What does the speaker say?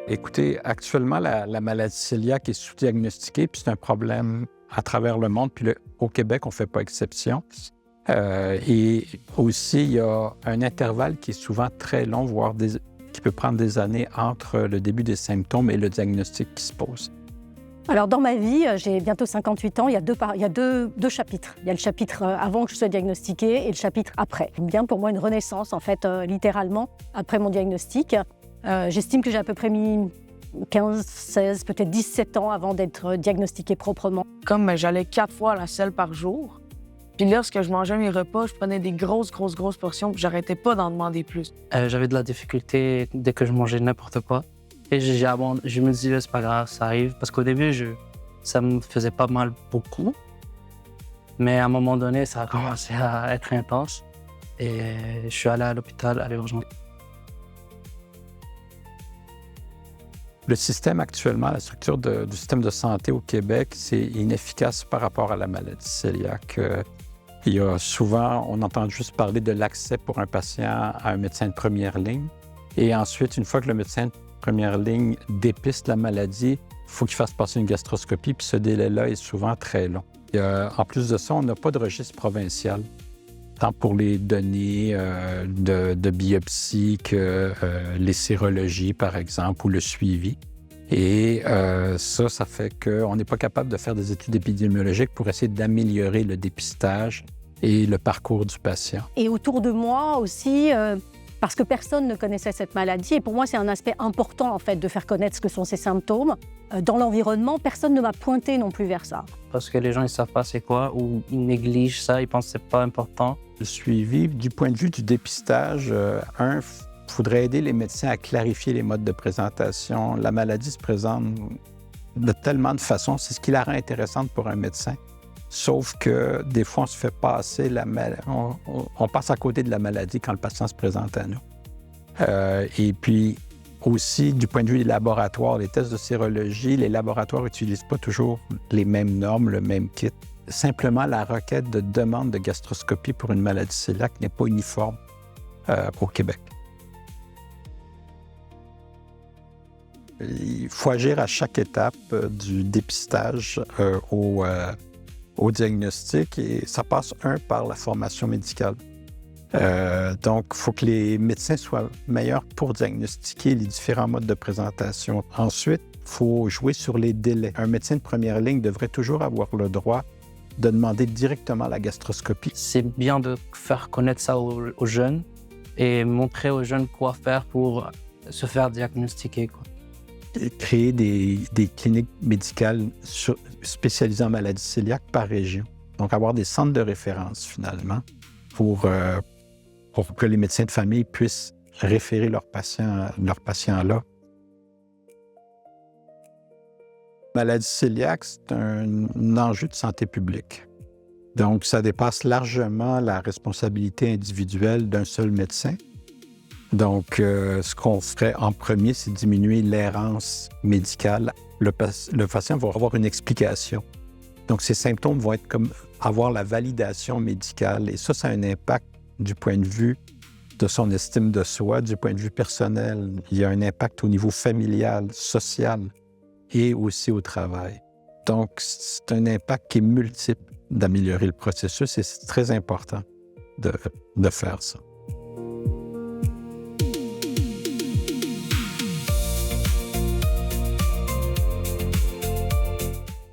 Écoutez, actuellement, la maladie cœliaque est sous-diagnostiquée, puis c'est un problème à travers le monde, puis au Québec, on ne fait pas exception. Et aussi, il y a un intervalle qui est souvent très long, voire qui peut prendre des années entre le début des symptômes et le diagnostic qui se pose. Alors dans ma vie, j'ai bientôt 58 ans, il y a deux chapitres. Il y a le chapitre avant que je sois diagnostiquée et le chapitre après. Il vient pour moi une renaissance, en fait, littéralement, après mon diagnostic. J'estime que j'ai à peu près mis 15, 16, peut-être 17 ans avant d'être diagnostiquée proprement. Comme j'allais 4 fois à la selle par jour, puis lorsque je mangeais mes repas, je prenais des grosses portions, puis j'arrêtais pas d'en demander plus. J'avais de la difficulté dès que je mangeais n'importe quoi. Et j'ai abandonné. Je me disais, c'est pas grave, ça arrive. Parce qu'au début, ça me faisait pas mal beaucoup. Mais à un moment donné, ça a commencé à être intense. Et je suis allé à l'hôpital, à l'urgence. Le système actuellement, la structure du système de santé au Québec, c'est inefficace par rapport à la maladie cœliaque. Il y a souvent, on entend juste parler de l'accès pour un patient à un médecin de première ligne. Et ensuite, une fois que le médecin de première ligne dépiste la maladie, il faut qu'il fasse passer une gastroscopie, puis ce délai-là est souvent très long. En plus de ça, on n'a pas de registre provincial, tant pour les données de biopsie que les sérologies, par exemple, ou le suivi. Et ça fait qu'on n'est pas capable de faire des études épidémiologiques pour essayer d'améliorer le dépistage et le parcours du patient. Et autour de moi aussi, parce que personne ne connaissait cette maladie, et pour moi c'est un aspect important en fait de faire connaître ce que sont ces symptômes. Dans l'environnement, personne ne m'a pointé non plus vers ça. Parce que les gens, ils savent pas c'est quoi, ou ils négligent ça, ils pensent que c'est pas important. Le suivi, du point de vue du dépistage, il faudrait aider les médecins à clarifier les modes de présentation. La maladie se présente de tellement de façons, c'est ce qui la rend intéressante pour un médecin. Sauf que des fois, on se fait passer on passe à côté de la maladie quand le patient se présente à nous. Et puis aussi, du point de vue des laboratoires, les tests de sérologie, les laboratoires n'utilisent pas toujours les mêmes normes, le même kit. Simplement, la requête de demande de gastroscopie pour une maladie cœliaque n'est pas uniforme au Québec. Il faut agir à chaque étape du dépistage au diagnostic et ça passe par la formation médicale. Donc, il faut que les médecins soient meilleurs pour diagnostiquer les différents modes de présentation. Ensuite, il faut jouer sur les délais. Un médecin de première ligne devrait toujours avoir le droit de demander directement la gastroscopie. C'est bien de faire connaître ça aux jeunes et montrer aux jeunes quoi faire pour se faire diagnostiquer, quoi. Et créer des cliniques médicales spécialisées en maladie cœliaque par région. Donc, avoir des centres de référence, finalement, pour que les médecins de famille puissent référer leurs patients là. La maladie cœliaque, c'est un enjeu de santé publique. Donc, ça dépasse largement la responsabilité individuelle d'un seul médecin. Donc, ce qu'on ferait en premier, c'est diminuer l'errance médicale. Le patient va avoir une explication. Donc, ces symptômes vont être comme avoir la validation médicale. Et ça a un impact du point de vue de son estime de soi, du point de vue personnel. Il y a un impact au niveau familial, social et aussi au travail. Donc, c'est un impact qui est multiple d'améliorer le processus et c'est très important de faire ça.